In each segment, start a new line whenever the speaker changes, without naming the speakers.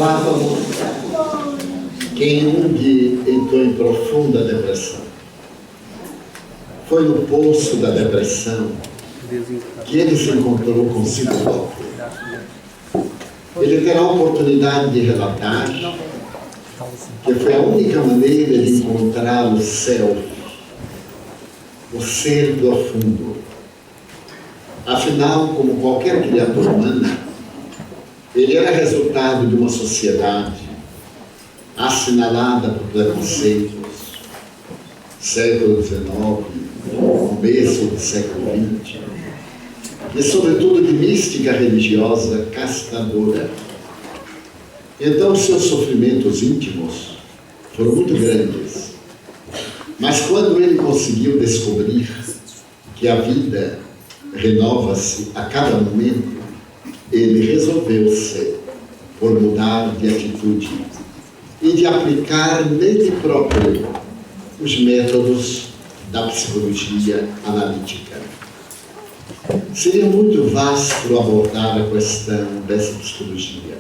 falávamos que Jung entrou em profunda depressão. Foi no poço da depressão que ele se encontrou consigo próprio. Ele terá a oportunidade de relatar que foi a única maneira de encontrar o céu, o ser profundo. Afinal, como qualquer criatura humana, ele era resultado de uma sociedade assinalada por preconceitos, século XIX, começo do século XX, e sobretudo de mística religiosa castradora. Então, seus sofrimentos íntimos foram muito grandes. Mas quando ele conseguiu descobrir que a vida renova-se a cada momento, ele resolveu-se por mudar de atitude e de aplicar nele próprio os métodos da psicologia analítica. Seria muito vasto abordar a questão dessa psicologia,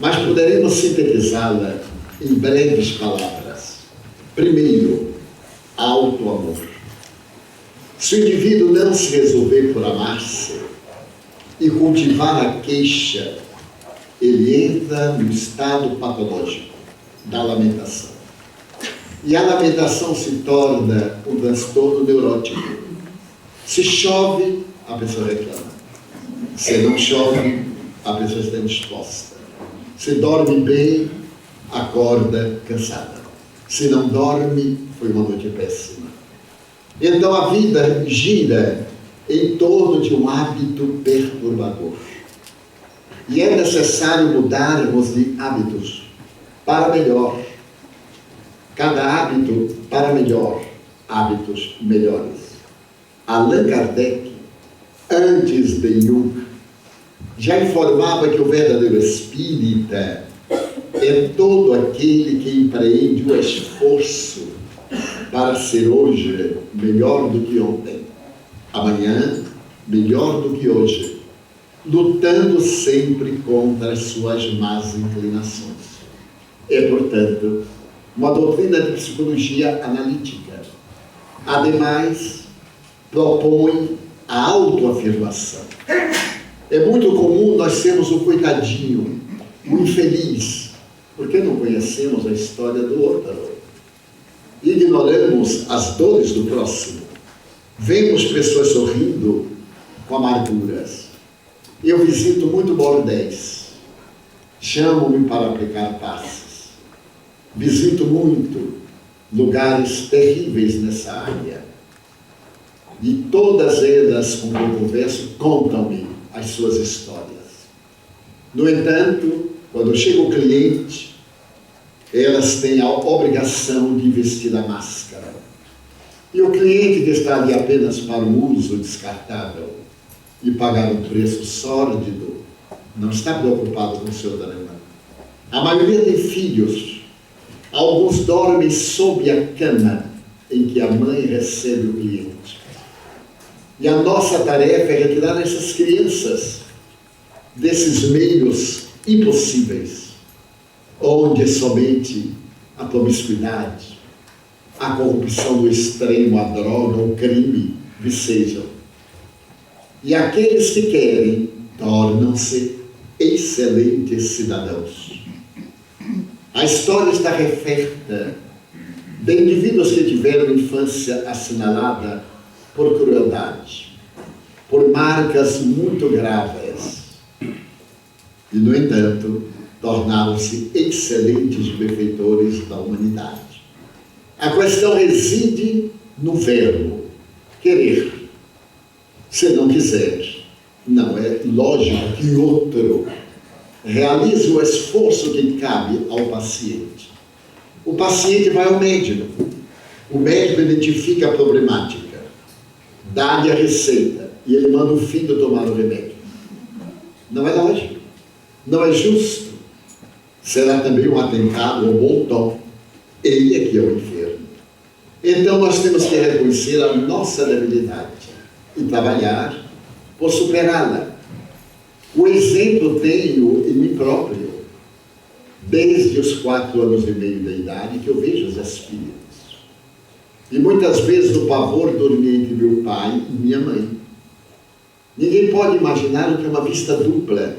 mas poderemos sintetizá-la em breves palavras. Primeiro, auto-amor. Se o indivíduo não se resolver por amar-se e cultivar a queixa, ele entra no estado patológico da lamentação. E a lamentação se torna um transtorno neurótico. Se chove, a pessoa reclama. Se não chove, a pessoa está indisposta. Se dorme bem, acorda cansada. Se não dorme, foi uma noite péssima. Então a vida gira em torno de um hábito perturbador. E é necessário mudarmos de hábitos para melhor. Cada hábito para melhor, hábitos melhores. Allan Kardec, antes de Jung, já informava que o verdadeiro espírita é todo aquele que empreende o esforço para ser hoje melhor do que ontem, amanhã melhor do que hoje, lutando sempre contra as suas más inclinações. É, portanto, uma doutrina de psicologia analítica. Ademais, propõe a autoafirmação. É muito comum nós sermos o coitadinho, o infeliz, porque não conhecemos a história do outro. Ignoramos as dores do próximo. Vemos pessoas sorrindo com amarguras. Eu visito muito bordéis. Chamam-me para aplicar passes. Visito muito lugares terríveis nessa área. E todas elas com quem eu converso contam-me as suas histórias. No entanto, quando chega o cliente, elas têm a obrigação de vestir a máscara. E o cliente que está ali apenas para o uso descartável e pagar um preço sórdido, não está preocupado com o seu drama. A maioria tem filhos. Alguns dormem sob a cama em que a mãe recebe o cliente. E a nossa tarefa é retirar essas crianças desses meios impossíveis, onde somente a promiscuidade, a corrupção do extremo, a droga, o crime vicejam. E aqueles que querem tornam-se excelentes cidadãos. A história está referta de indivíduos que tiveram infância assinalada por crueldade, por marcas muito graves, e, no entanto, tornaram-se excelentes benfeitores da humanidade. A questão reside no verbo querer. Se não quiser, não é lógico que outro realize o esforço que cabe ao paciente. O paciente vai ao médico. O médico identifica a problemática, dá-lhe a receita e ele manda o filho tomar o remédio. Não é lógico. Não é justo. Será também um atentado ao bom tom. Ele é que é o enfermo. Então nós temos que reconhecer a nossa debilidade e trabalhar por superá-la. O exemplo tenho em mim próprio. desde os 4 anos e meio da idade, que eu vejo os espíritos. E muitas vezes no pavor dormia entre meu pai e minha mãe. Ninguém pode imaginar o que é uma vista dupla.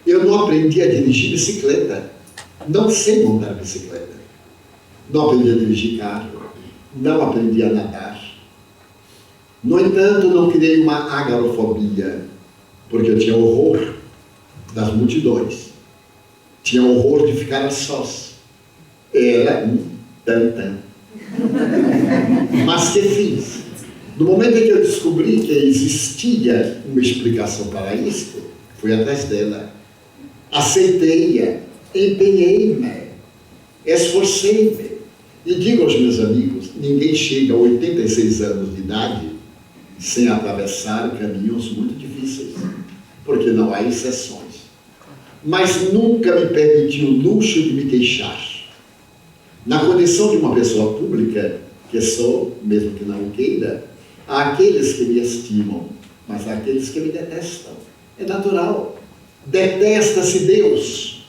Eu não aprendi a dirigir bicicleta. Não sei montar bicicleta. Não aprendi a dirigir carro. Não aprendi a nadar. No entanto, não criei uma agorafobia, porque eu tinha horror das multidões. Tinha horror de ficar a sós. Era um tantã. Mas que fiz? No momento em que eu descobri que existia uma explicação para isso, fui atrás dela. Aceitei-a, empenhei-me, esforcei-me. E digo aos meus amigos, ninguém chega a 86 anos de idade sem atravessar caminhos muito difíceis, porque não há exceções. Mas nunca me permiti o luxo de me queixar. Na condição de uma pessoa pública, que sou, mesmo que não o queira, há aqueles que me estimam, mas há aqueles que me detestam. É natural. Detesta-se Deus.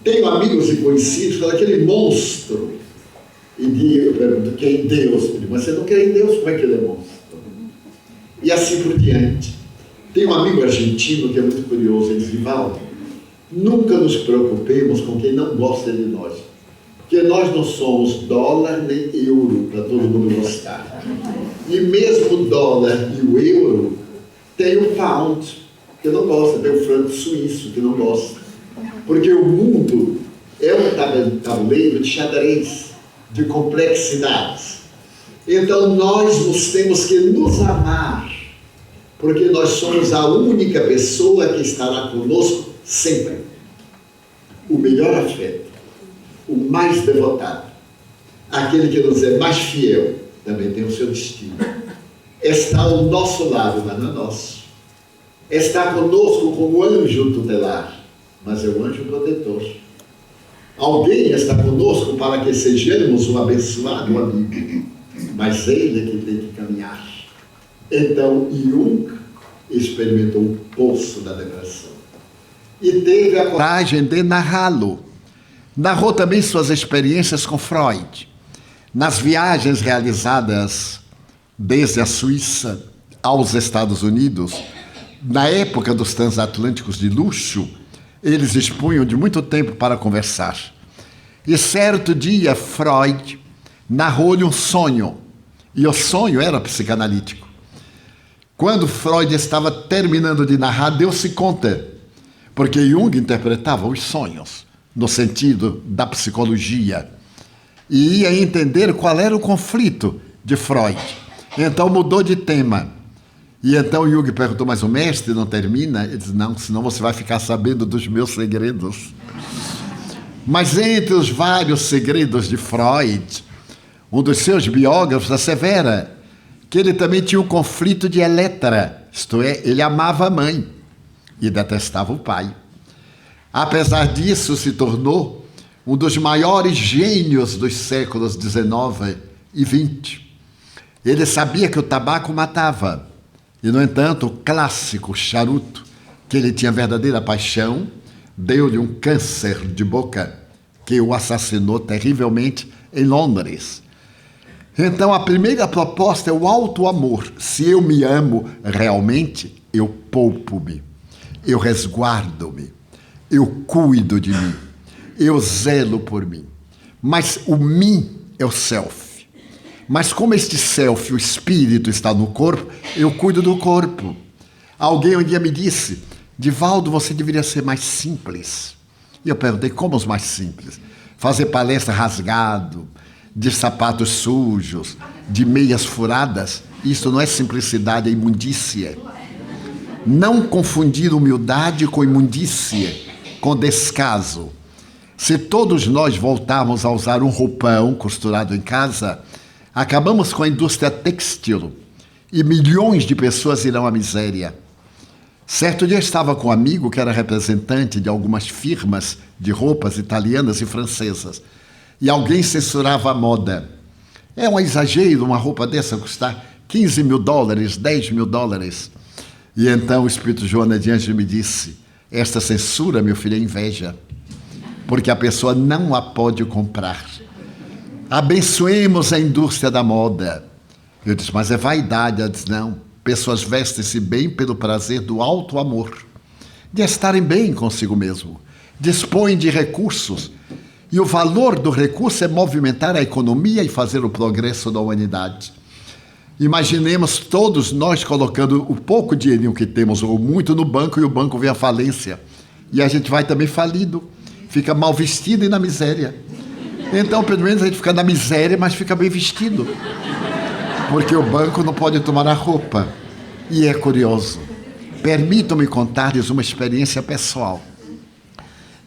Tenho amigos e conhecidos com aquele monstro. E eu pergunto, quem é Deus? Mas você não crê em Deus, como é que ele é monstro? E assim por diante. Tem um amigo argentino que é muito curioso, ele diz, Divaldo, nunca nos preocupemos com quem não gosta de nós. Porque nós não somos dólar nem euro para todo mundo gostar. E mesmo o dólar e o euro tem o pound, que não gosta, tem o franco suíço, que não gosta. Porque o mundo é um tabuleiro de xadrez, de complexidades. Então nós temos que nos amar, porque nós somos a única pessoa que estará conosco sempre. O melhor afeto, o mais devotado, aquele que nos é mais fiel, também tem o seu destino. Está ao nosso lado, mas não é nosso. Está conosco como anjo tutelar, mas é o anjo protetor. Alguém está conosco para que sejamos um abençoado amigo, mas ele é que tem que caminhar. Então, Jung experimentou o poço da depressão e teve a coragem de narrá-lo. Narrou também suas experiências com Freud, nas viagens realizadas desde a Suíça aos Estados Unidos. Na época dos transatlânticos de luxo, eles dispunham de muito tempo para conversar. E certo dia, Freud narrou-lhe um sonho, e o sonho era psicanalítico. Quando Freud estava terminando de narrar, deu-se conta, porque Jung interpretava os sonhos no sentido da psicologia e ia entender qual era o conflito de Freud. Então mudou de tema. E então Jung perguntou, mas o mestre não termina? Ele disse, não, senão você vai ficar sabendo dos meus segredos. Mas entre os vários segredos de Freud, um dos seus biógrafos assevera que ele também tinha um conflito de Elétra, isto é, ele amava a mãe e detestava o pai. Apesar disso, se tornou um dos maiores gênios dos séculos XIX e XX. Ele sabia que o tabaco matava, e, no entanto, o clássico charuto, que ele tinha verdadeira paixão, deu-lhe um câncer de boca que o assassinou terrivelmente em Londres. Então, a primeira proposta é o auto-amor. Se eu me amo realmente, eu poupo-me, eu resguardo-me, eu cuido de mim, eu zelo por mim. Mas o mim é o self. Mas como este self, o espírito, está no corpo, eu cuido do corpo. Alguém um dia me disse, Divaldo, você deveria ser mais simples. E eu perguntei, como os mais simples? Fazer palestra rasgado, de sapatos sujos, de meias furadas, isso não é simplicidade, é imundícia. Não confundir humildade com imundícia, com descaso. Se todos nós voltarmos a usar um roupão costurado em casa, acabamos com a indústria têxtil e milhões de pessoas irão à miséria. Certo dia eu estava com um amigo que era representante de algumas firmas de roupas italianas e francesas. E alguém censurava a moda. É um exagero uma roupa dessa custar $15 mil, $10 mil. E então o Espírito Joana de Anjos me disse, esta censura, meu filho, é inveja. porque a pessoa não a pode comprar. Abençoemos a indústria da moda. Eu disse, mas é vaidade. Ela disse, não. Pessoas vestem-se bem pelo prazer do alto amor, de estarem bem consigo mesmo. Dispõem de recursos. E o valor do recurso é movimentar a economia e fazer o progresso da humanidade. Imaginemos todos nós colocando o pouco dinheirinho que temos, ou muito, no banco, e o banco vem à falência. E a gente vai também falido. Fica mal vestido e na miséria. Então, pelo menos, a gente fica na miséria, mas fica bem vestido. Porque o banco não pode tomar a roupa. E é curioso. Permitam-me contar-lhes uma experiência pessoal.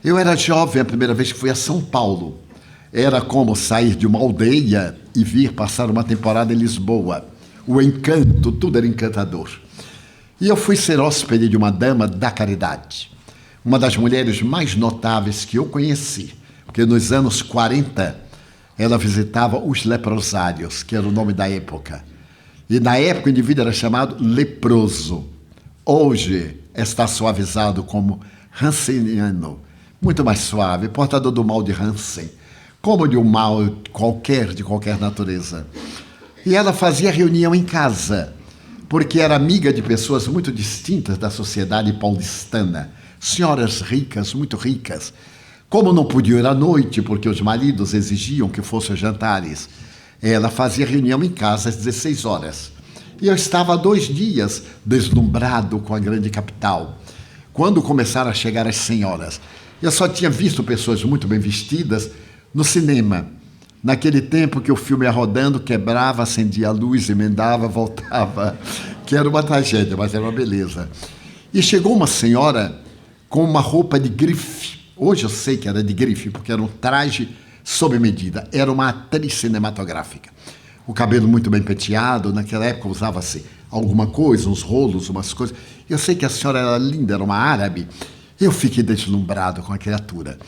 Eu era jovem a primeira vez que fui a São Paulo. Era como sair de uma aldeia e vir passar uma temporada em Lisboa. O encanto, tudo era encantador. E eu fui ser hóspede de uma dama da caridade. Uma das mulheres mais notáveis que eu conheci. Porque nos anos 40, ela visitava os leprosários, que era o nome da época. E na época o indivíduo era chamado leproso. Hoje está suavizado como hanseniano, muito mais suave, portador do mal de Hansen, como de um mal de qualquer natureza. E ela fazia reunião em casa, porque era amiga de pessoas muito distintas da sociedade paulistana, senhoras ricas, muito ricas. Como não podiam ir à noite, porque os maridos exigiam que fossem jantares, ela fazia reunião em casa às 16 horas. E eu estava há 2 dias deslumbrado com a grande capital. Quando começaram a chegar as senhoras, eu só tinha visto pessoas muito bem vestidas no cinema. Naquele tempo que o filme ia rodando, quebrava, acendia a luz, emendava, voltava. Que era uma tragédia, mas era uma beleza. E chegou uma senhora com uma roupa de grife. Hoje eu sei que era de grife, porque era um traje sob medida. Era uma atriz cinematográfica. O cabelo muito bem penteado. Naquela época usava-se alguma coisa, uns rolos, umas coisas. Eu sei que a senhora era linda, era uma árabe. Eu fiquei deslumbrado com a criatura.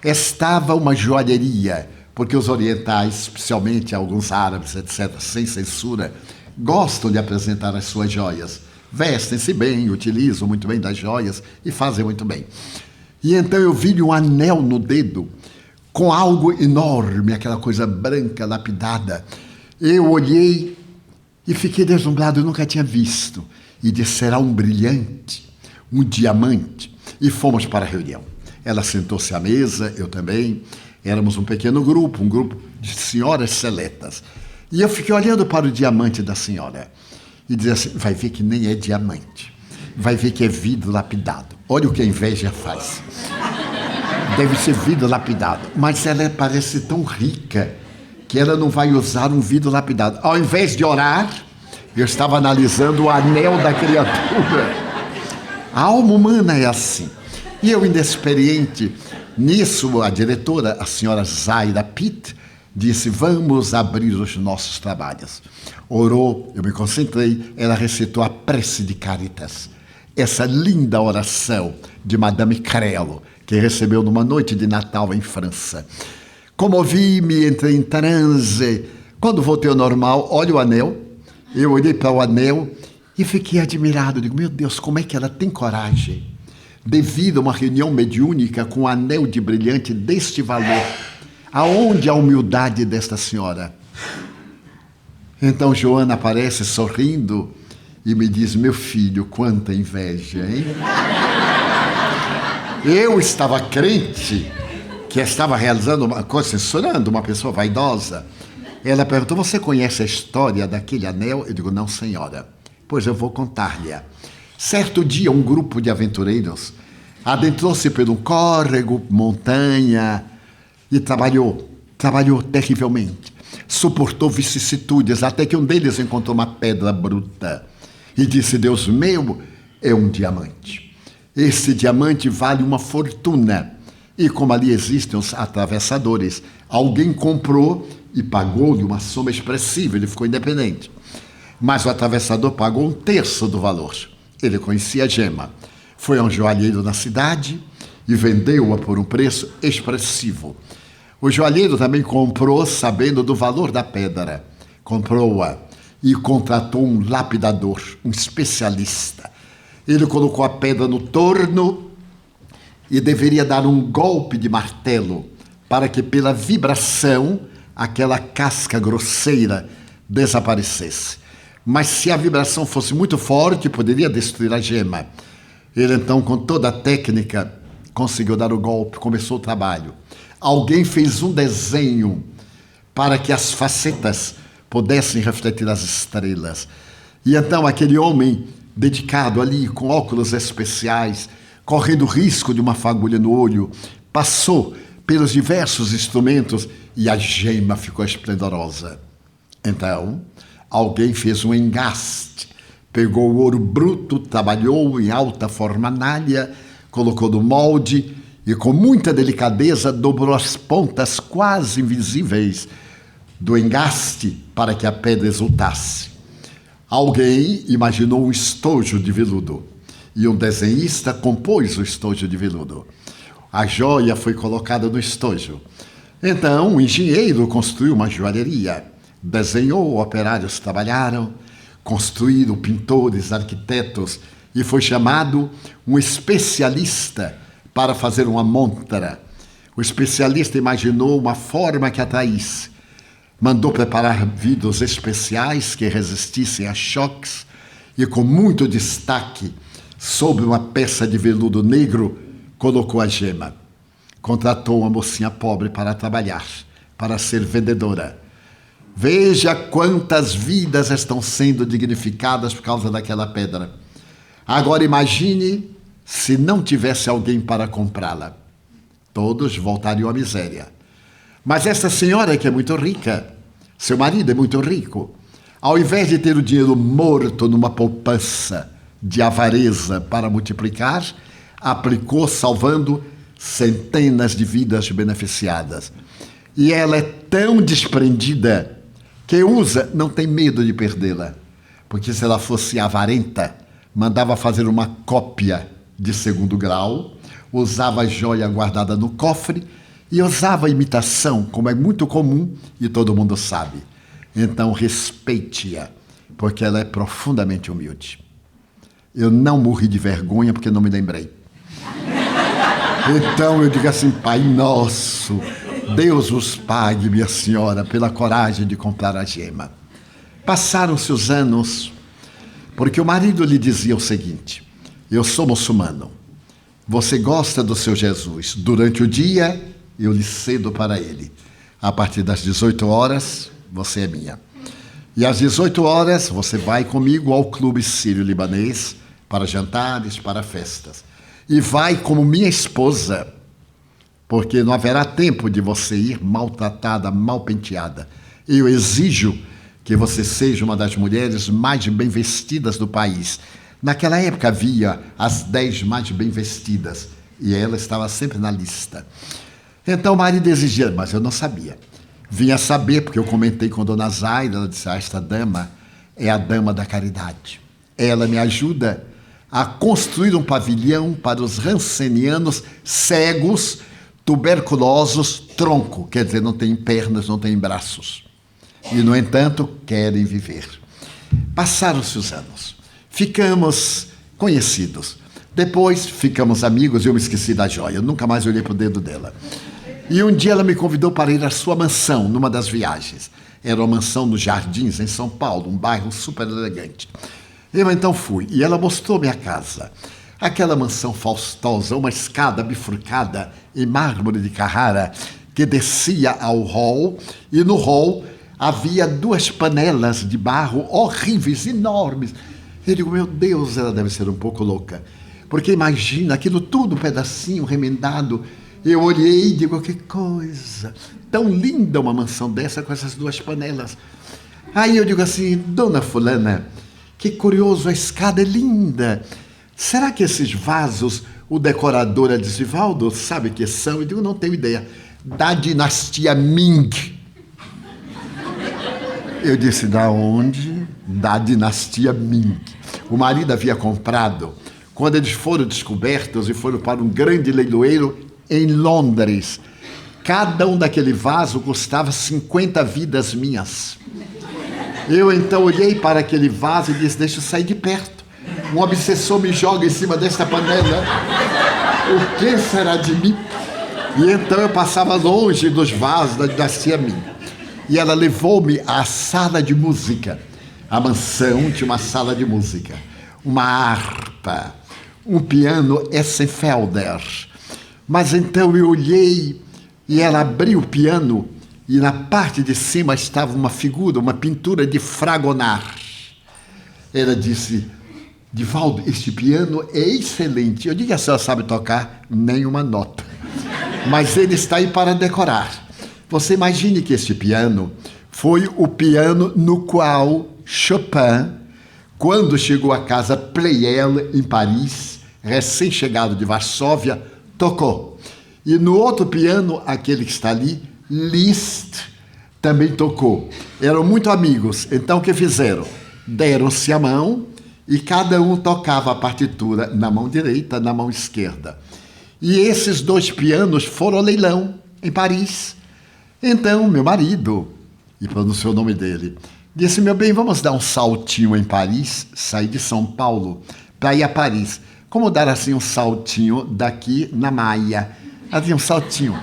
Estava uma joalheria, porque os orientais, especialmente alguns árabes, etc., sem censura, gostam de apresentar as suas joias. Vestem-se bem, utilizam muito bem das joias e fazem muito bem. E então eu vi um anel no dedo, com algo enorme, aquela coisa branca, lapidada. Eu olhei e fiquei deslumbrado, eu nunca tinha visto. E disse, será um brilhante, um diamante. E fomos para a reunião. Ela sentou-se à mesa, eu também. Éramos um pequeno grupo, um grupo de senhoras seletas. E eu fiquei olhando para o diamante da senhora. E dizia assim, vai ver que nem é diamante. Vai ver que é vidro lapidado. Olha o que a inveja faz. Deve ser vidro lapidado. Mas ela parece tão rica que ela não vai usar um vidro lapidado. Ao invés de orar, eu estava analisando o anel da criatura. A alma humana é assim. E eu, inexperiente nisso, a diretora, a senhora Zaida Pitt, disse, vamos abrir os nossos trabalhos. Orou, eu me concentrei, ela recitou a prece de Caritas. Essa linda oração de Madame Crello, que recebeu numa noite de Natal em França. Comovi-me, entrei em transe. Quando voltei ao normal, olha o anel. Eu olhei para o anel e fiquei admirado. Digo, meu Deus, como é que ela tem coragem? Devido a uma reunião mediúnica com um anel de brilhante deste valor. Aonde a humildade desta senhora? Então Joana aparece sorrindo e me diz, meu filho, quanta inveja, hein? Eu estava crente que estava realizando uma coisa, censurando uma pessoa vaidosa. Ela perguntou, você conhece a história daquele anel? Eu digo, não, senhora. Pois eu vou contar-lhe. Certo dia, um grupo de aventureiros adentrou-se por um córrego, montanha, e trabalhou terrivelmente. Suportou vicissitudes, até que um deles encontrou uma pedra bruta. E disse, Deus meu, é um diamante. Esse diamante vale uma fortuna. E como ali existem os atravessadores, alguém comprou e pagou-lhe uma soma expressiva, ele ficou independente. Mas o atravessador pagou 1/3 do valor. Ele conhecia a gema. Foi a um joalheiro na cidade e vendeu-a por um preço expressivo. O joalheiro também comprou, sabendo do valor da pedra. Comprou-a e contratou um lapidador, um especialista. Ele colocou a pedra no torno e deveria dar um golpe de martelo para que, pela vibração, aquela casca grosseira desaparecesse. Mas se a vibração fosse muito forte, poderia destruir a gema. Ele então, com toda a técnica, conseguiu dar o golpe, começou o trabalho. Alguém fez um desenho para que as facetas pudessem refletir as estrelas. E então aquele homem dedicado ali, com óculos especiais, correndo risco de uma fagulha no olho, passou pelos diversos instrumentos e a gema ficou esplendorosa. Então, alguém fez um engaste, pegou o ouro bruto, trabalhou em alta fornalha, colocou no molde e com muita delicadeza dobrou as pontas quase invisíveis do engaste para que a pedra exultasse. Alguém imaginou um estojo de veludo e um desenhista compôs o estojo de veludo. A joia foi colocada no estojo. Então, um engenheiro construiu uma joalheria, desenhou, operários trabalharam, construíram pintores, arquitetos, e foi chamado um especialista para fazer uma montra. O especialista imaginou uma forma que atraísse. Mandou preparar vidros especiais que resistissem a choques e, com muito destaque, sobre uma peça de veludo negro, colocou a gema. Contratou uma mocinha pobre para trabalhar, para ser vendedora. Veja quantas vidas estão sendo dignificadas por causa daquela pedra. Agora imagine se não tivesse alguém para comprá-la. Todos voltariam à miséria. Mas essa senhora que é muito rica, seu marido é muito rico, ao invés de ter o dinheiro morto numa poupança de avareza para multiplicar, aplicou salvando centenas de vidas beneficiadas. E ela é tão desprendida que usa, não tem medo de perdê-la. Porque se ela fosse avarenta, mandava fazer uma cópia de segundo grau, usava a joia guardada no cofre e usava a imitação, como é muito comum e todo mundo sabe. Então respeite-a, porque ela é profundamente humilde. Eu não morri de vergonha porque não me lembrei. Então eu digo assim, Pai Nosso, Deus os pague, minha senhora, pela coragem de comprar a gema. Passaram-se os anos, porque o marido lhe dizia o seguinte: eu sou muçulmano, você gosta do seu Jesus, durante o dia eu lhe cedo para ele. A partir das 18 horas, você é minha. E às 18 horas, você vai comigo ao Clube Sírio-Libanês para jantares, para festas. E vai como minha esposa, porque não haverá tempo de você ir maltratada, mal penteada. Eu exijo que você seja uma das mulheres mais bem vestidas do país. Naquela época havia as 10 mais bem vestidas, e ela estava sempre na lista. Então o marido exigia, mas eu não sabia. Vinha saber, porque eu comentei com Dona Zaida, ela disse, esta dama é a dama da caridade. Ela me ajuda a construir um pavilhão para os rancenianos cegos, tuberculosos, tronco, quer dizer, não têm pernas, não têm braços. E, no entanto, querem viver. Passaram-se os anos. Ficamos conhecidos. Depois, ficamos amigos e eu me esqueci da joia. Eu nunca mais olhei para o dedo dela. E um dia ela me convidou para ir à sua mansão, numa das viagens. Era uma mansão nos Jardins, em São Paulo, um bairro super elegante. Eu então fui, e ela mostrou-me a casa. Aquela mansão faustosa, uma escada bifurcada em mármore de Carrara, que descia ao hall, e no hall havia 2 panelas de barro horríveis, enormes. Eu digo, meu Deus, ela deve ser um pouco louca. Porque imagina, aquilo tudo, pedacinho, remendado. Eu olhei e digo, que coisa, tão linda uma mansão dessa com essas 2 panelas. Aí eu digo assim, dona fulana, que curioso, a escada é linda. Será que esses vasos, o decorador Adisivaldo sabe que são? Eu digo, não tenho ideia. Da dinastia Ming. Eu disse, da onde? Da dinastia Ming. O marido havia comprado. Quando eles foram descobertos e foram para um grande leiloeiro em Londres, cada um daquele vaso custava 50 vidas minhas. Eu então olhei para aquele vaso e disse, deixa eu sair de perto. Um obsessor me joga em cima desta panela. O que será de mim? E então eu passava longe dos vasos da dinastia Ming. E ela levou-me à sala de música. A mansão tinha uma sala de música, uma harpa, um piano Essenfelder. Mas então eu olhei e ela abriu o piano e na parte de cima estava uma figura, uma pintura de Fragonard. Ela disse: Divaldo, este piano é excelente. Eu digo: a senhora sabe tocar nenhuma nota, mas ele está aí para decorar. Você imagine que este piano foi o piano no qual Chopin, quando chegou à casa Pleyel, em Paris, recém-chegado de Varsóvia, tocou. E no outro piano, aquele que está ali, Liszt, também tocou. Eram muito amigos, então o que fizeram? Deram-se a mão e cada um tocava a partitura na mão direita, na mão esquerda. E esses dois pianos foram ao leilão, em Paris. Então, meu marido, e pronunciou o nome dele, disse: meu bem, vamos dar um saltinho em Paris, sair de São Paulo para ir a Paris. Como dar assim um saltinho daqui na Maia? Havia um saltinho.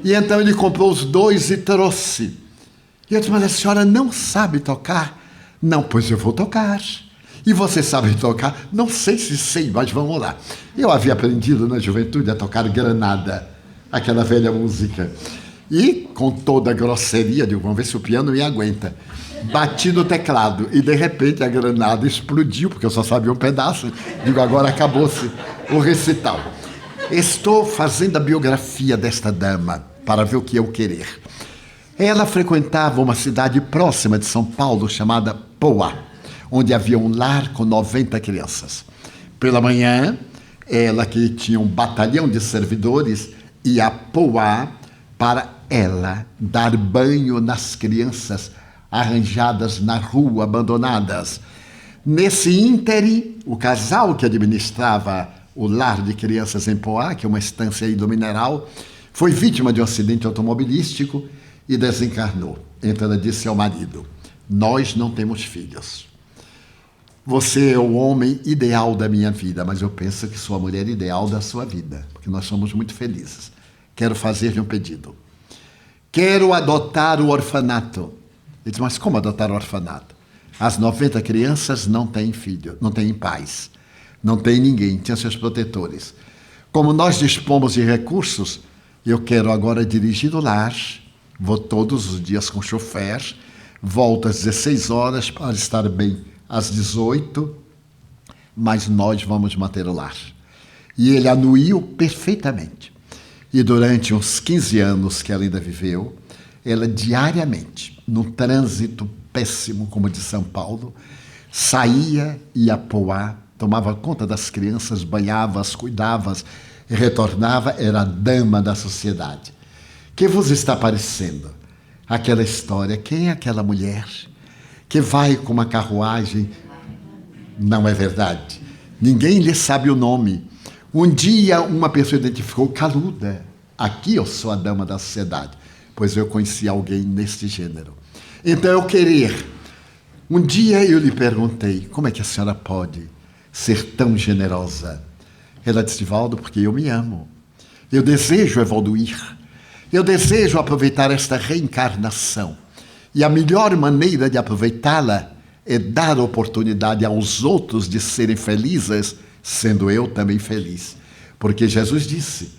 E então ele comprou os dois e trouxe. E eu disse: mas a senhora não sabe tocar? Não, pois eu vou tocar. E você sabe tocar? Não sei se sei, mas vamos lá. Eu havia aprendido na juventude a tocar granada, aquela velha música. E, com toda a grosseria, digo: vamos ver se o piano me aguenta. Bati no teclado e, de repente, a granada explodiu, porque eu só sabia um pedaço. Digo: agora acabou-se o recital. Estou fazendo a biografia desta dama para ver o que eu querer. Ela frequentava uma cidade próxima de São Paulo chamada Poá, onde havia um lar com 90 crianças. Pela manhã, ela, que tinha um batalhão de servidores, ia a Poá para ela dar banho nas crianças arranjadas na rua, abandonadas. Nesse ínterim, o casal que administrava o lar de crianças em Poá, que é uma estância aí do Mineral, foi vítima de um acidente automobilístico e desencarnou. Então ela disse ao marido: nós não temos filhos. Você é o homem ideal da minha vida, mas eu penso que sou a mulher ideal da sua vida, porque nós somos muito felizes. Quero fazer-lhe um pedido. Quero adotar o orfanato. Ele disse: mas como adotar o orfanato? As 90 crianças não têm filho, não têm pais, não têm ninguém, tinham seus protetores. Como nós dispomos de recursos, eu quero agora dirigir o lar, vou todos os dias com chofer, volto às 16 horas para estar bem às 18, mas nós vamos manter o lar. E ele anuiu perfeitamente. E durante uns 15 anos que ela ainda viveu, ela diariamente, num trânsito péssimo como o de São Paulo, saía, ia a Poá, tomava conta das crianças, banhava-as, cuidava-as, e retornava, era a dama da sociedade. Que vos está parecendo? Aquela história: quem é aquela mulher que vai com uma carruagem? Não é verdade. Ninguém lhe sabe o nome. Um dia uma pessoa identificou: Caluda, aqui eu sou a dama da sociedade. Pois eu conheci alguém neste gênero. Então eu querer. Um dia eu lhe perguntei: como é que a senhora pode ser tão generosa? Ela disse: Divaldo, porque eu me amo. Eu desejo evoluir. Eu desejo aproveitar esta reencarnação. E a melhor maneira de aproveitá-la é dar oportunidade aos outros de serem felizes, sendo eu também feliz. Porque Jesus disse: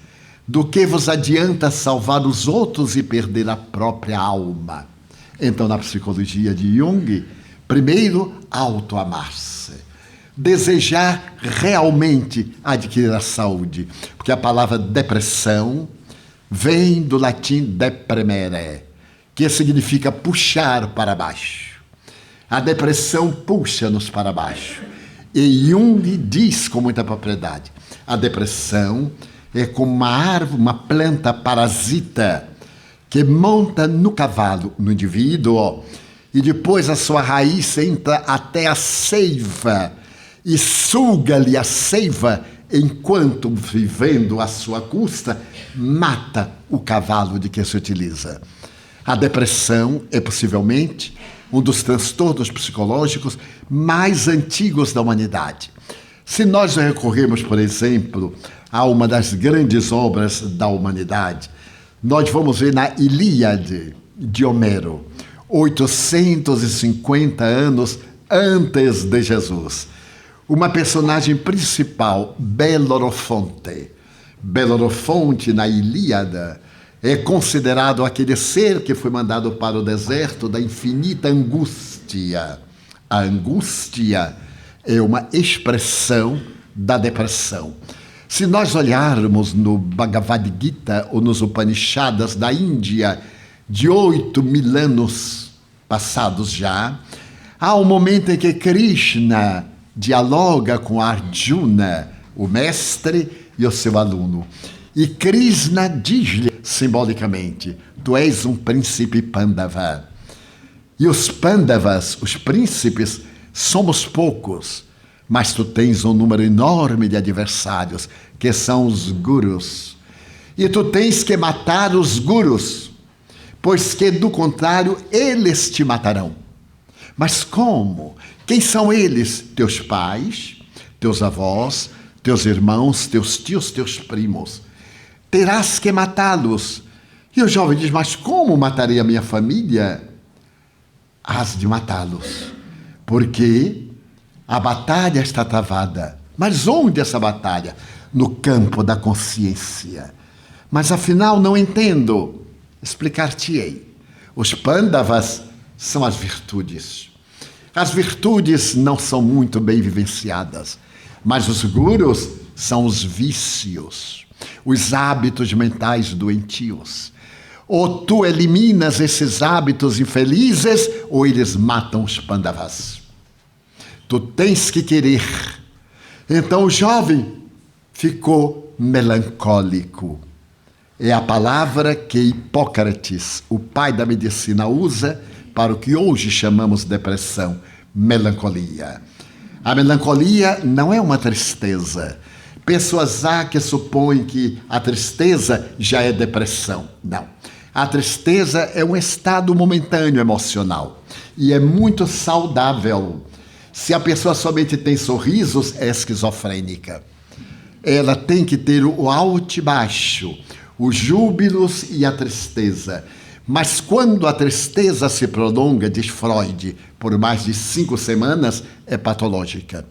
do que vos adianta salvar os outros e perder a própria alma? Então, na psicologia de Jung, primeiro, autoamar-se. Desejar realmente adquirir a saúde. Porque a palavra depressão vem do latim depremere, que significa puxar para baixo. A depressão puxa-nos para baixo. E Jung diz com muita propriedade: a depressão é como uma árvore, uma planta parasita que monta no cavalo, no indivíduo, e depois a sua raiz entra até a seiva e suga-lhe a seiva, enquanto, vivendo à sua custa, mata o cavalo de que se utiliza. A depressão é possivelmente um dos transtornos psicológicos mais antigos da humanidade. Se nós recorrermos, por exemplo, a uma das grandes obras da humanidade, nós vamos ver na Ilíade de Homero, 850 anos antes de Jesus, uma personagem principal, Belorofonte. Belorofonte, na Ilíada, é considerado aquele ser que foi mandado para o deserto da infinita angústia. A angústia é uma expressão da depressão. Se nós olharmos no Bhagavad Gita ou nos Upanishads da Índia, de 8.000 anos passados já, há um momento em que Krishna dialoga com Arjuna, o mestre e o seu aluno. E Krishna diz-lhe simbolicamente: tu és um príncipe Pandava. E os Pandavas, os príncipes, somos poucos, mas tu tens um número enorme de adversários, que são os gurus. E tu tens que matar os gurus, pois que, do contrário, eles te matarão. Mas como? Quem são eles? Teus pais, teus avós, teus irmãos, teus tios, teus primos. Terás que matá-los. E o jovem diz: mas como matarei a minha família? Hás de matá-los, porque a batalha está travada. Mas onde essa batalha? No campo da consciência. Mas afinal não entendo. Explicar-te-ei. Os Pandavas são as virtudes. As virtudes não são muito bem vivenciadas, mas os gurus são os vícios, os hábitos mentais doentios. Ou tu eliminas esses hábitos infelizes, ou eles matam os Pandavas. Tu tens que querer. Então o jovem ficou melancólico. É a palavra que Hipócrates, o pai da medicina, usa para o que hoje chamamos de depressão: melancolia. A melancolia não é uma tristeza. Pessoas há que supõem que a tristeza já é depressão. Não. A tristeza é um estado momentâneo emocional e é muito saudável. Se a pessoa somente tem sorrisos, é esquizofrênica. Ela tem que ter o alto e baixo, os júbilos e a tristeza. Mas quando a tristeza se prolonga, diz Freud, por mais de 5 semanas, é patológica.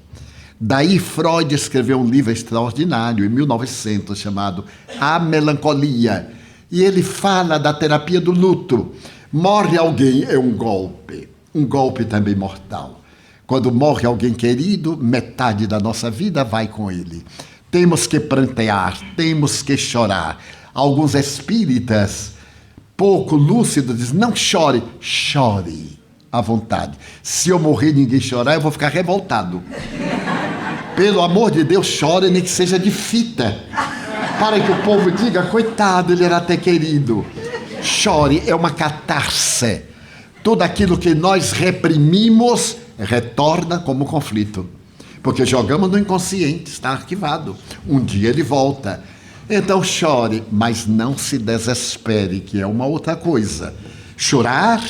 Daí Freud escreveu um livro extraordinário, em 1900, chamado A Melancolia. E ele fala da terapia do luto. Morre alguém, é um golpe também mortal. Quando morre alguém querido, metade da nossa vida vai com ele. Temos que prantear, temos que chorar. Alguns espíritas pouco lúcidos dizem: não chore, chore à vontade. Se eu morrer e ninguém chorar, eu vou ficar revoltado. Pelo amor de Deus, chore, nem que seja de fita, para que o povo diga: coitado, ele era até querido. Chore, é uma catarse. Tudo aquilo que nós reprimimos retorna como conflito, porque jogamos no inconsciente, está arquivado. Um dia ele volta. Então chore, mas não se desespere, que é uma outra coisa. Chorar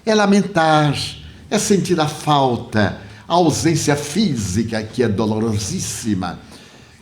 é lamentar, é sentir a falta, a ausência física, que é dolorosíssima.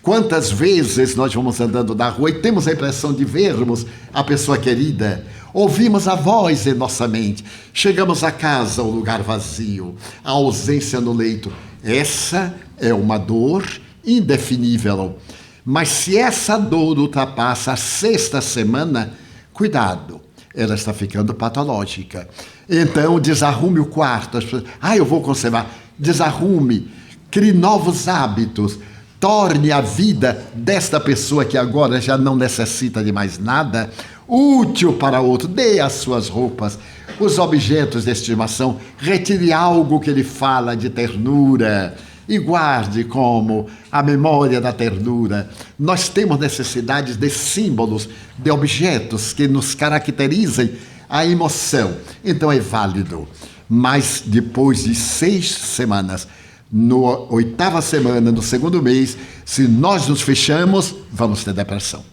Quantas vezes nós vamos andando na rua e temos a impressão de vermos a pessoa querida, ouvimos a voz em nossa mente, chegamos a casa, o lugar vazio, a ausência no leito. Essa é uma dor indefinível. Mas se essa dor ultrapassa a 6ª semana, cuidado, ela está ficando patológica. Então desarrume o quarto. As pessoas: eu vou conservar. Desarrume, crie novos hábitos, torne a vida desta pessoa que agora já não necessita de mais nada útil para outro. Dê as suas roupas, os objetos de estimação, retire algo que lhe fala de ternura e guarde como a memória da ternura. Nós temos necessidades de símbolos, de objetos que nos caracterizem a emoção. Então é válido. Mas depois de 6 semanas, na 8ª semana, no 2º mês, se nós nos fechamos, vamos ter depressão.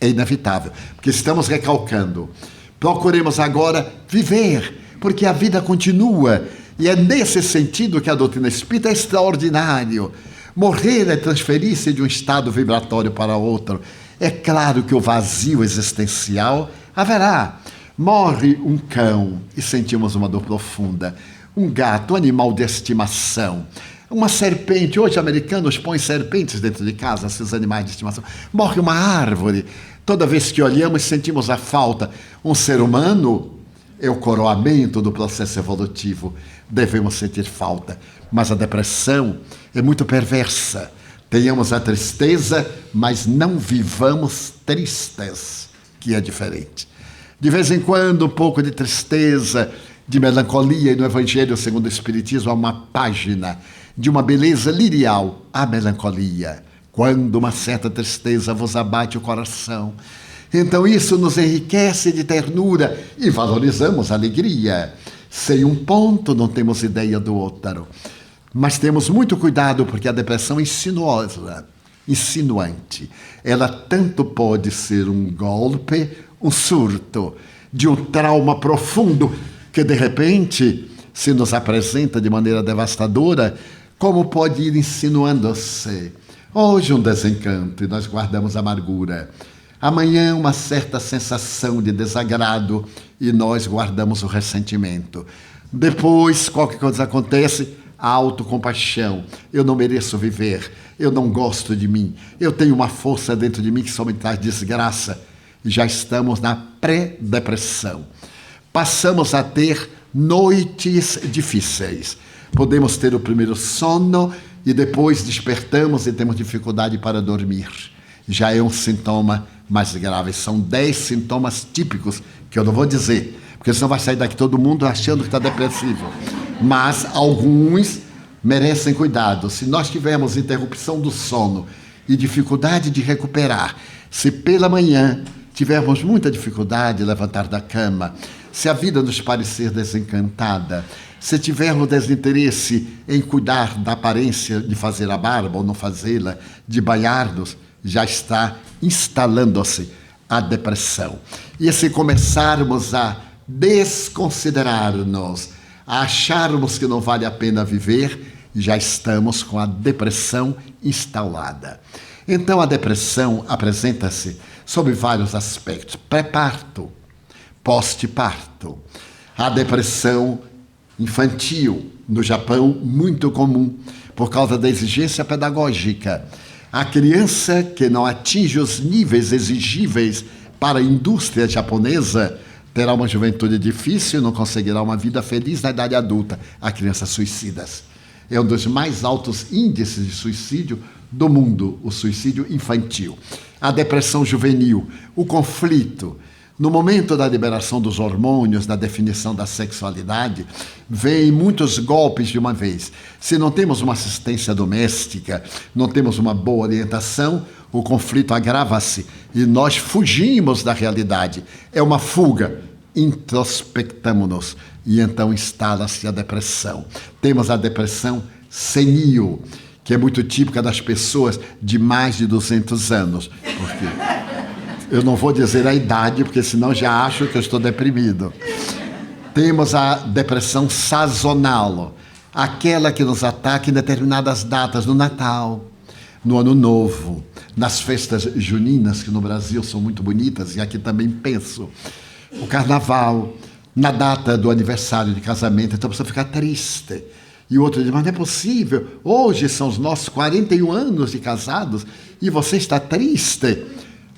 É inevitável, porque estamos recalcando. Procuremos agora viver, porque a vida continua. E é nesse sentido que a doutrina espírita é extraordinário. Morrer é transferir-se de um estado vibratório para outro. É claro que o vazio existencial haverá. Morre um cão e sentimos uma dor profunda. Um gato, um animal de estimação. Uma serpente, hoje americanos põem serpentes dentro de casa, esses animais de estimação. Morre uma árvore. Toda vez que olhamos, sentimos a falta. Um ser humano é o coroamento do processo evolutivo. Devemos sentir falta. Mas a depressão é muito perversa. Tenhamos a tristeza, mas não vivamos tristes, que é diferente. De vez em quando, um pouco de tristeza, de melancolia, e no Evangelho segundo o Espiritismo há uma página de uma beleza lirial, a melancolia. Quando uma certa tristeza vos abate o coração. Então isso nos enriquece de ternura e valorizamos a alegria. Sem um ponto não temos ideia do outro. Mas temos muito cuidado porque a depressão é insinuosa, insinuante. Ela tanto pode ser um golpe, um surto, de um trauma profundo que de repente se nos apresenta de maneira devastadora, como pode ir insinuando-se. Hoje um desencanto e nós guardamos amargura. Amanhã uma certa sensação de desagrado e nós guardamos o ressentimento. Depois qualquer coisa acontece, a autocompaixão. Eu não mereço viver, eu não gosto de mim, eu tenho uma força dentro de mim que só me traz desgraça. Já estamos na pré-depressão. Passamos a ter noites difíceis. Podemos ter o primeiro sono e depois despertamos e temos dificuldade para dormir. Já é um sintoma mais grave. São 10 sintomas típicos que eu não vou dizer, porque senão vai sair daqui todo mundo achando que está depressivo. Mas alguns merecem cuidado. Se nós tivermos interrupção do sono e dificuldade de recuperar, se pela manhã tivermos muita dificuldade de levantar da cama, se a vida nos parecer desencantada, se tivermos desinteresse em cuidar da aparência de fazer a barba ou não fazê-la, de banhar-nos, já está instalando-se a depressão. E se começarmos a desconsiderar-nos, a acharmos que não vale a pena viver, já estamos com a depressão instalada. Então a depressão apresenta-se sob vários aspectos: pré-parto, pós-parto. A depressão infantil, no Japão, muito comum, por causa da exigência pedagógica. A criança que não atinge os níveis exigíveis para a indústria japonesa terá uma juventude difícil e não conseguirá uma vida feliz na idade adulta. A criança suicidas. É um dos mais altos índices de suicídio do mundo, o suicídio infantil. A depressão juvenil, o conflito. No momento da liberação dos hormônios, da definição da sexualidade, vêm muitos golpes de uma vez. Se não temos uma assistência doméstica, não temos uma boa orientação, o conflito agrava-se e nós fugimos da realidade. É uma fuga. Introspectamos-nos e então instala-se a depressão. Temos a depressão senil, que é muito típica das pessoas de mais de 200 anos. Porque eu não vou dizer a idade, porque senão já acho que eu estou deprimido. Temos a depressão sazonal, aquela que nos ataca em determinadas datas, no Natal, no Ano Novo, nas festas juninas, que no Brasil são muito bonitas, e aqui também penso, o Carnaval, na data do aniversário de casamento, então a pessoa fica triste. E o outro diz, mas não é possível, hoje são os nossos 41 anos de casados e você está triste.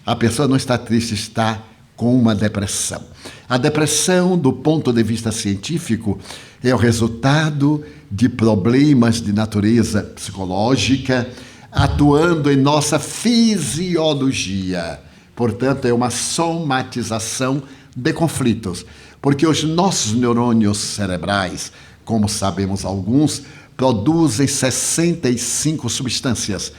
A pessoa não está triste, está com uma depressão. A depressão, do ponto de vista científico, é o resultado de problemas de natureza psicológica atuando em nossa fisiologia. Portanto, é uma somatização de conflitos, porque os nossos neurônios cerebrais, como sabemos alguns, produzem 65 substâncias,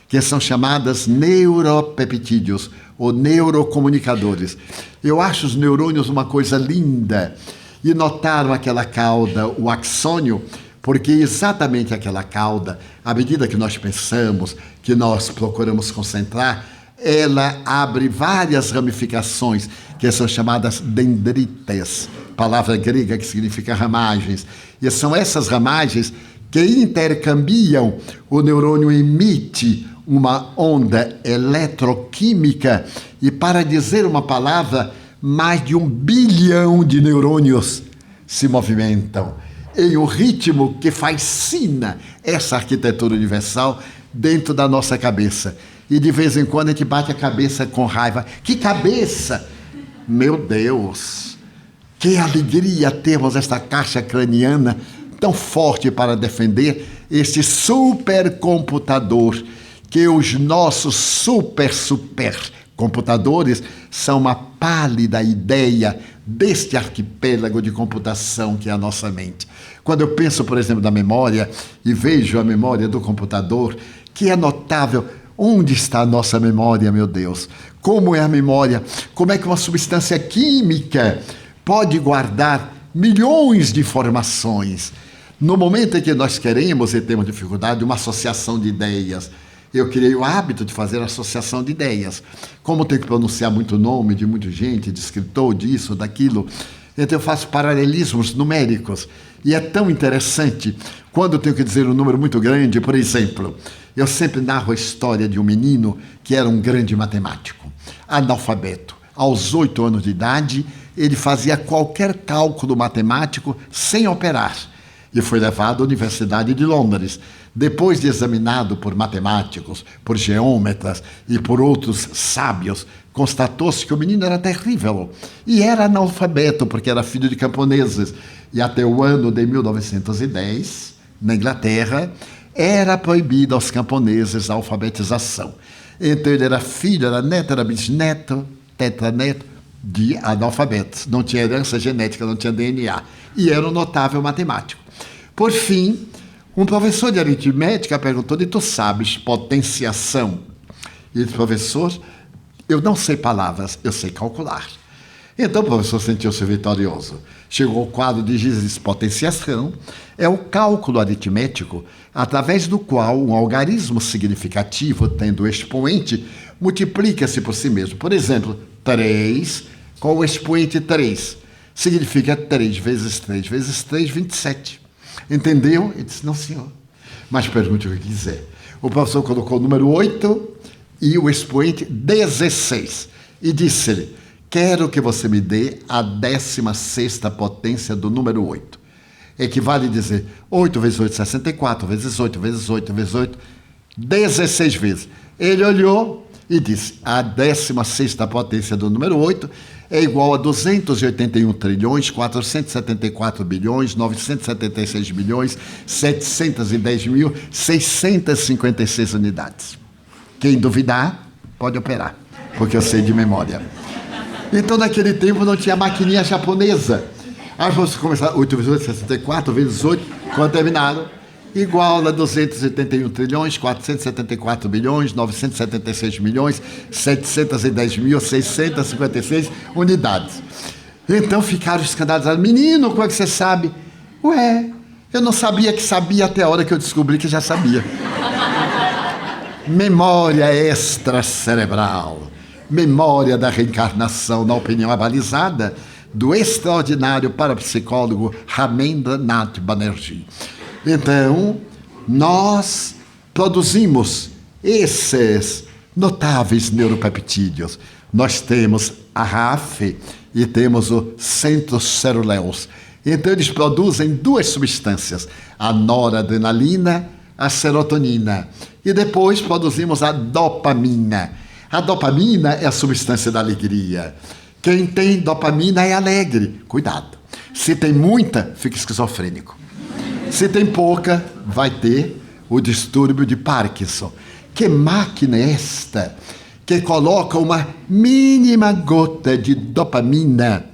que são chamadas neuropeptídeos, ou neurocomunicadores. Eu acho os neurônios uma coisa linda, e notaram aquela cauda, o axônio, porque exatamente aquela cauda, à medida que nós pensamos, que nós procuramos concentrar, ela abre várias ramificações, que são chamadas dendrites, palavra grega que significa ramagens. E são essas ramagens que intercambiam, o neurônio emite uma onda eletroquímica e, para dizer uma palavra, mais de 1 bilhão de neurônios se movimentam em um ritmo que fascina essa arquitetura universal dentro da nossa cabeça. E de vez em quando a gente bate a cabeça com raiva. Que cabeça! Meu Deus! Que alegria termos esta caixa craniana tão forte para defender este supercomputador, que os nossos supercomputadores são uma pálida ideia deste arquipélago de computação que é a nossa mente. Quando eu penso, por exemplo, na memória e vejo a memória do computador, que é notável. Onde está a nossa memória, meu Deus? Como é a memória? Como é que uma substância química pode guardar milhões de informações? No momento em que nós queremos e temos dificuldade, uma associação de ideias. Eu criei o hábito de fazer associação de ideias. Como tenho que pronunciar muito nome de muita gente, de escritor, disso, daquilo, então eu faço paralelismos numéricos. E é tão interessante quando eu tenho que dizer um número muito grande. Por exemplo, eu sempre narro a história de um menino que era um grande matemático, analfabeto. Aos 8 anos de idade, ele fazia qualquer cálculo matemático sem operar. E foi levado à Universidade de Londres. Depois de examinado por matemáticos, por geômetras e por outros sábios, constatou-se que o menino era terrível e era analfabeto, porque era filho de camponeses. E até o ano de 1910, na Inglaterra, era proibida aos camponeses a alfabetização. Então ele era filho, era neto, era bisneto, tetraneto de analfabetos. Não tinha herança genética, não tinha DNA. E era um notável matemático. Por fim, um professor de aritmética perguntou: e tu sabes potenciação? E ele disse: professor, eu não sei palavras, eu sei calcular. Então o professor sentiu-se vitorioso. Chegou ao quadro de Giz. Potenciação é o cálculo aritmético através do qual um algarismo significativo, tendo expoente, multiplica-se por si mesmo. Por exemplo, 3 com o expoente 3 significa 3 vezes 3 vezes 3, 27. Entendeu? Ele disse: não, senhor. Mas pergunte o que quiser. O professor colocou o número 8 e o expoente 16. E disse-lhe: quero que você me dê a 16ª potência do número 8. Equivale a dizer 8 vezes 8, 64, vezes 8, vezes 8, vezes 8, 16 vezes. Ele olhou e disse: a 16ª potência do número 8 é igual a 281 trilhões, 474 bilhões, 976 bilhões, 710 mil, 656 unidades. Quem duvidar, pode operar, porque eu sei de memória. Então, naquele tempo, não tinha maquininha japonesa. Aí você começar 8 vezes 8, 64, vezes 8, quando terminaram, igual a 281 trilhões, 474 bilhões, 976 milhões, 710 mil, 656 unidades. Então ficaram escandalizados. Menino, como é que você sabe? Ué, eu não sabia que sabia até a hora que eu descobri que já sabia. Memória extracerebral. Memória da reencarnação, na opinião abalizada do extraordinário parapsicólogo Ramendra Nath Banerjee. Então, nós produzimos esses notáveis neuropeptídeos. Nós temos a RAF e temos o centroceruleus. Então, eles produzem 2 substâncias, a noradrenalina, a serotonina. E depois produzimos a dopamina. A dopamina é a substância da alegria. Quem tem dopamina é alegre. Cuidado. Se tem muita, fica esquizofrênico. Se tem pouca, vai ter o distúrbio de Parkinson. Que máquina é esta que coloca uma mínima gota de dopamina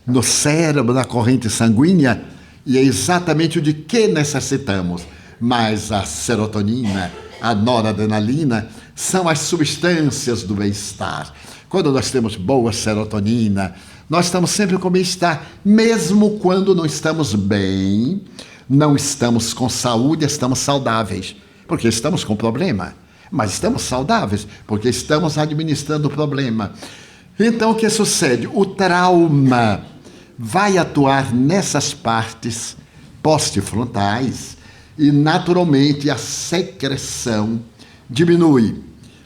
no cérebro, na corrente sanguínea, e é exatamente o de que necessitamos. Mas a serotonina, a noradrenalina, são as substâncias do bem-estar. Quando nós temos boa serotonina, nós estamos sempre com bem-estar, mesmo quando não estamos bem, não estamos com saúde, estamos saudáveis, porque estamos com problema, mas estamos saudáveis, porque estamos administrando o problema. Então, o que sucede? O trauma vai atuar nessas partes postfrontais e naturalmente a secreção diminui.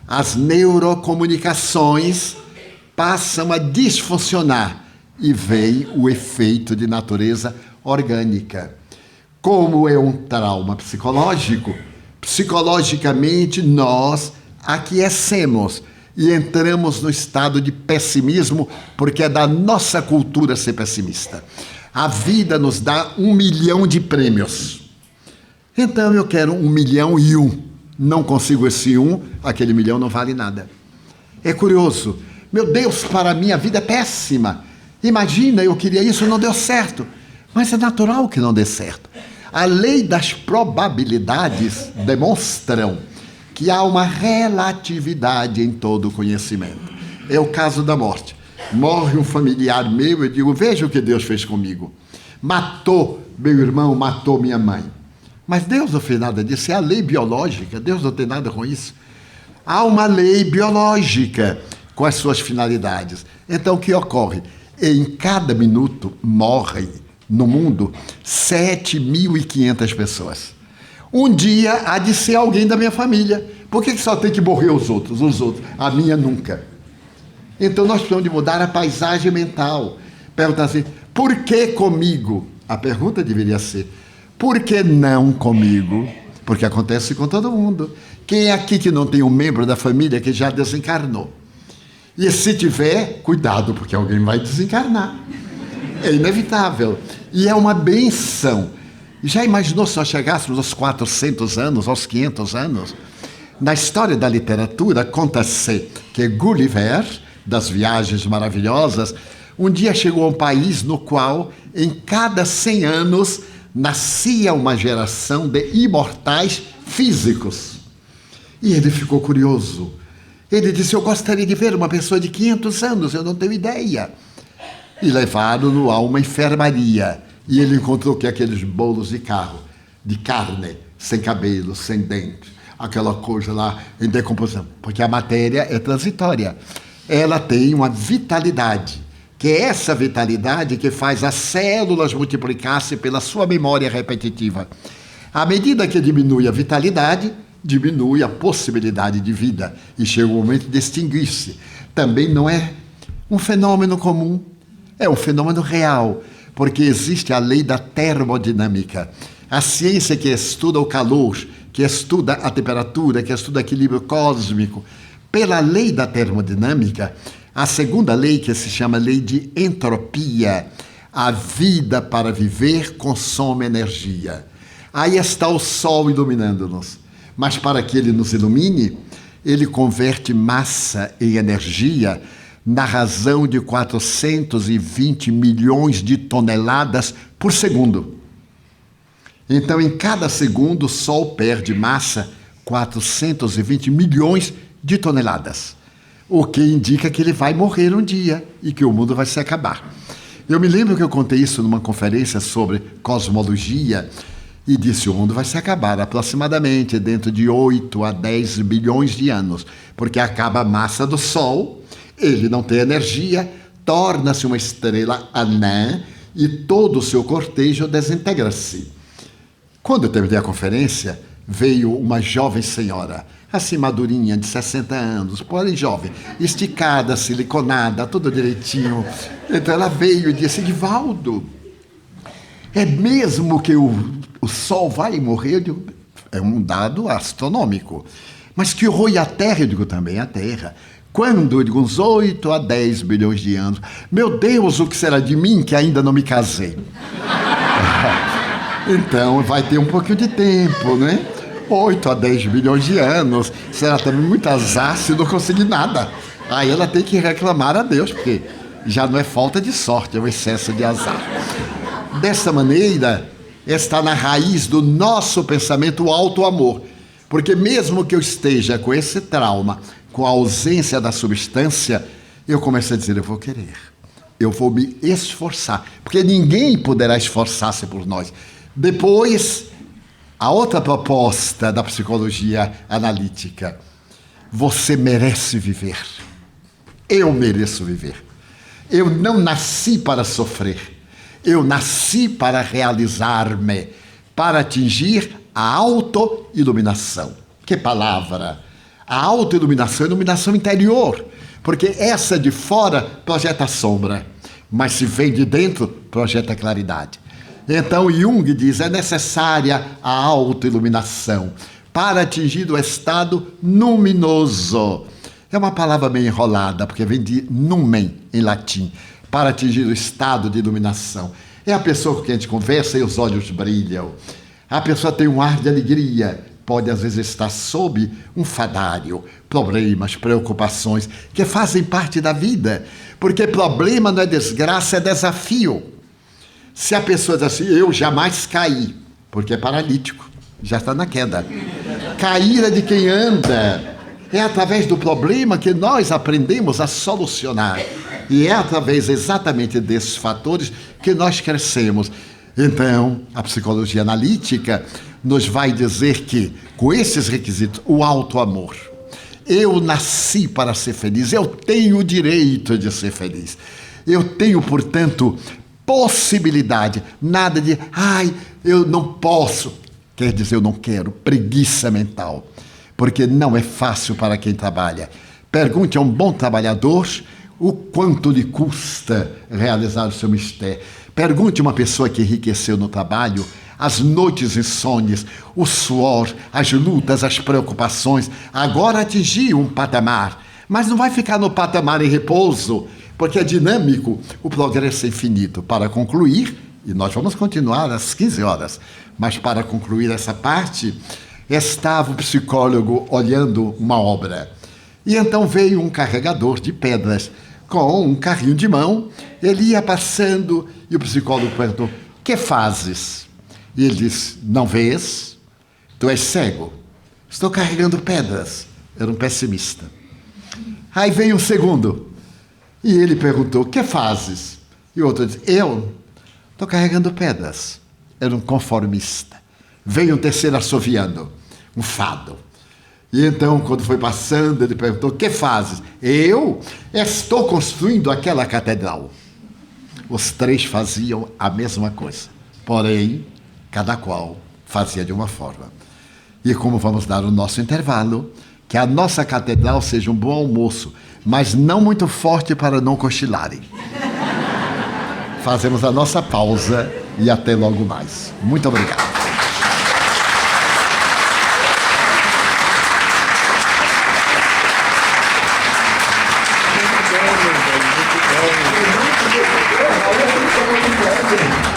As neurocomunicações passam a desfuncionar e vem o efeito de natureza orgânica. Como é um trauma psicológico, psicologicamente nós aquecemos e entramos no estado de pessimismo, porque é da nossa cultura ser pessimista. A vida nos dá 1 milhão de prêmios. Então eu quero 1.000.001. Não consigo esse 1, aquele 1.000.000 não vale nada. É curioso. Meu Deus, para mim a vida é péssima. Imagina, eu queria isso, não deu certo. Mas é natural que não dê certo. A lei das probabilidades demonstram que há uma relatividade em todo o conhecimento. É o caso da morte. Morre um familiar meu, eu digo, veja o que Deus fez comigo. Matou meu irmão, matou minha mãe. Mas Deus não fez nada disso, é a lei biológica, Deus não tem nada com isso. Há uma lei biológica com as suas finalidades. Então, o que ocorre? Em cada minuto morrem no mundo 7.500 pessoas. Um dia há de ser alguém da minha família. Por que só tem que morrer os outros? A minha nunca. Então nós precisamos de mudar a paisagem mental. Perguntar assim, por que comigo? A pergunta deveria ser, por que não comigo? Porque acontece com todo mundo. Quem é aqui que não tem um membro da família que já desencarnou? E se tiver, cuidado, porque alguém vai desencarnar. É inevitável. E é uma benção. Já imaginou se nós chegássemos aos 400 anos, aos 500 anos? Na história da literatura, conta-se que Gulliver, das viagens maravilhosas, um dia chegou a um país no qual, em cada 100 anos, nascia uma geração de imortais físicos. E ele ficou curioso. Ele disse, eu gostaria de ver uma pessoa de 500 anos, eu não tenho ideia. E levaram-no a uma enfermaria. E ele encontrou que aqueles bolos de carne, sem cabelo, sem dente, aquela coisa lá em decomposição, porque a matéria é transitória. Ela tem uma vitalidade, que é essa vitalidade que faz as células multiplicar-se pela sua memória repetitiva. À medida que diminui a vitalidade, diminui a possibilidade de vida, e chega o momento de extinguir-se. Também não é um fenômeno comum, é um fenômeno real, porque existe a lei da termodinâmica. A ciência que estuda o calor, que estuda a temperatura, que estuda o equilíbrio cósmico, pela lei da termodinâmica, a segunda lei, que se chama lei de entropia, a vida para viver consome energia. Aí está o sol iluminando-nos. Mas para que ele nos ilumine, ele converte massa em energia na razão de 420 milhões de toneladas por segundo. Então, em cada segundo, o Sol perde massa 420 milhões de toneladas, o que indica que ele vai morrer um dia e que o mundo vai se acabar. Eu me lembro que eu contei isso numa conferência sobre cosmologia e disse, o mundo vai se acabar aproximadamente dentro de 8 a 10 bilhões de anos, porque acaba a massa do Sol, ele não tem energia, torna-se uma estrela anã e todo o seu cortejo desintegra-se. Quando eu terminei a conferência, veio uma jovem senhora, assim madurinha, de 60 anos, porém jovem, esticada, siliconada, tudo direitinho. Então ela veio e disse, Divaldo, é mesmo que o Sol vai morrer? Eu digo, é um dado astronômico. Mas que horror, e a Terra? Eu digo, também a Terra. Quando? Eu digo, uns 8 a 10 bilhões de anos. Meu Deus, o que será de mim que ainda não me casei? Então, vai ter um pouquinho de tempo, né? 8 a 10 bilhões de anos. Será também muito azar se não conseguir nada. Aí ela tem que reclamar a Deus, porque já não é falta de sorte, é um excesso de azar. Dessa maneira, está na raiz do nosso pensamento o auto-amor. Porque mesmo que eu esteja com esse trauma, com a ausência da substância, eu começo a dizer, eu vou querer. Eu vou me esforçar. Porque ninguém poderá esforçar-se por nós. Depois, a outra proposta da psicologia analítica. Você merece viver. Eu mereço viver. Eu não nasci para sofrer. Eu nasci para realizar-me, para atingir a autoiluminação. Que palavra! A autoiluminação é iluminação interior, porque essa de fora projeta sombra, mas se vem de dentro, projeta claridade. Então Jung diz, é necessária a autoiluminação para atingir o estado luminoso. É uma palavra meio enrolada, porque vem de numen, em latim, para atingir o estado de iluminação. É a pessoa com quem a gente conversa e os olhos brilham. A pessoa tem um ar de alegria, pode às vezes estar sob um fadário, problemas, preocupações, que fazem parte da vida. Porque problema não é desgraça, é desafio. Se a pessoa diz assim, eu jamais caí, porque é paralítico, já está na queda. Cair é de quem anda. É através do problema que nós aprendemos a solucionar. E é através exatamente desses fatores que nós crescemos. Então, a psicologia analítica nos vai dizer que, com esses requisitos, o auto-amor. Eu nasci para ser feliz, eu tenho o direito de ser feliz. Eu tenho, portanto, possibilidade, nada de, eu não posso, quer dizer, eu não quero, preguiça mental, porque não é fácil para quem trabalha. Pergunte a um bom trabalhador o quanto lhe custa realizar o seu mistério. Pergunte a uma pessoa que enriqueceu no trabalho, as noites insônias, o suor, as lutas, as preocupações, agora atingiu um patamar, mas não vai ficar no patamar em repouso, porque é dinâmico, o progresso é infinito. Para concluir, e nós vamos continuar às 15 horas, mas para concluir essa parte, estava o psicólogo olhando uma obra. E então veio um carregador de pedras com um carrinho de mão, ele ia passando e o psicólogo perguntou, que fazes? E ele disse, não vês? Tu és cego. Estou carregando pedras. Era um pessimista. Aí veio um segundo. E ele perguntou, que fazes? E o outro disse, eu estou carregando pedras. Era um conformista. Veio um terceiro assoviando, um fado. E então, quando foi passando, ele perguntou, que fazes? Eu estou construindo aquela catedral. Os três faziam a mesma coisa. Porém, cada qual fazia de uma forma. E como vamos dar o nosso intervalo, que a nossa catedral seja um bom almoço, mas não muito forte para não cochilarem. Fazemos a nossa pausa e até logo mais. Muito obrigado.
Muito bom.